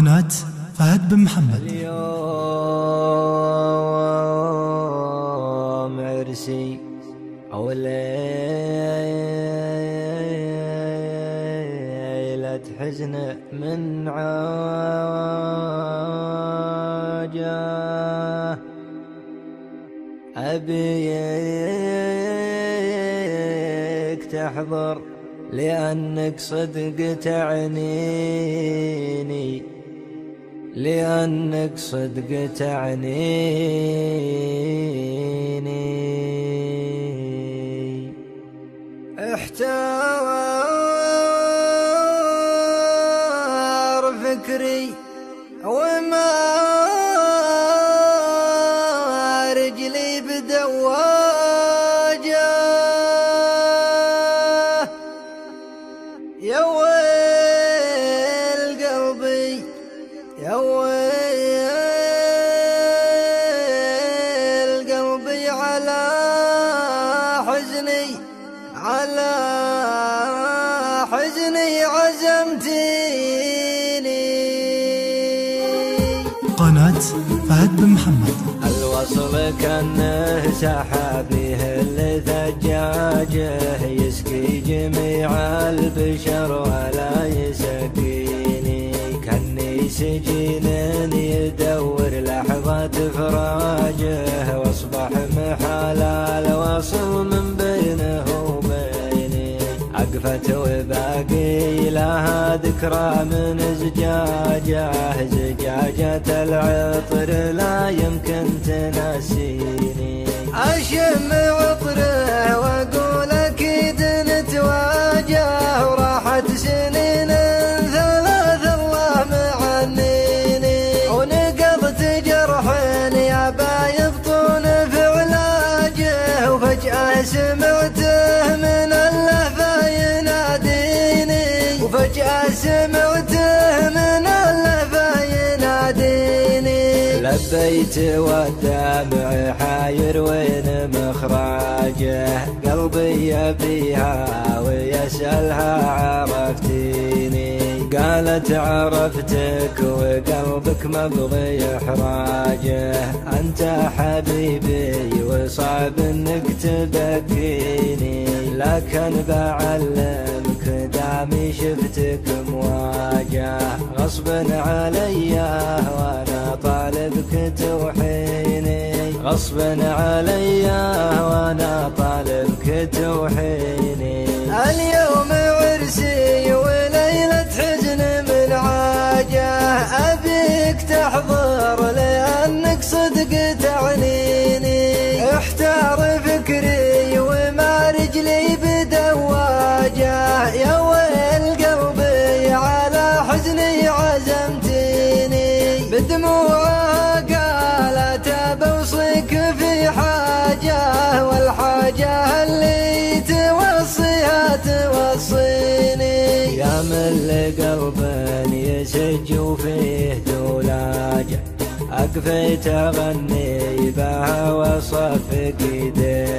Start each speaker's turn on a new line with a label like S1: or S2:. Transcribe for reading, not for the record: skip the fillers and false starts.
S1: قناة فهد بن محمد.
S2: اليوم عرسي أو ليلة حزن من عاجه، أبيك تحضر لأنك صدق تعنيني، لأنك صدق تعنيني. احتار فكري وما رجلي بدواجه، يا ويل قلبي يا ويل قلبي على حزني، على حزني عزمتيني.
S1: قناة فهد بن محمد.
S2: الوصل كأنه سحابه الثجاجه، يسقي جميع البشر ولا يسقيني. كأني سجين يدور لحظة فراجه، واصبح محال الوصل من بينه وبيني. أقفت وباقي لها ذكرى من زجاجه، زجاجة العطر لا يمكن تناسيني. أشم عطره وأقول أكيد نتواجه، وراحت سنين ثلاث الله معنيني. ونقضت جرح يا بايبطون في علاجه، وفجأة سمعته من اللهفة يناديني، وفجأة سمعته من اللهفة يناديني. لبيت والدمع حاير وين مخراجه، قلبي يبيها ويسألها عرفتيني. قالت عرفتك وقلبك مبغي إحراجه، أنت حبيبي وصعب انك تبكيني. لكن بعلمك دامي شفتك مواجه، غصب علي وانا طالبك توحيني، غصب علي وانا طالبك توحيني. اليوم عرسي وليلة حزن من عاجه، أبيك تحضر لأنك صدق تعنيني. احتار فكري وما رجلي بدواجه، يا ويل قلبي على حزني عزمتيني. بدموعها قالت بوصيك في حاجه، والحاجه اللي توصيها توصيني. يا من قلب يسج وفيه دولاجه، أقفيت أغني بها وصفق يديه.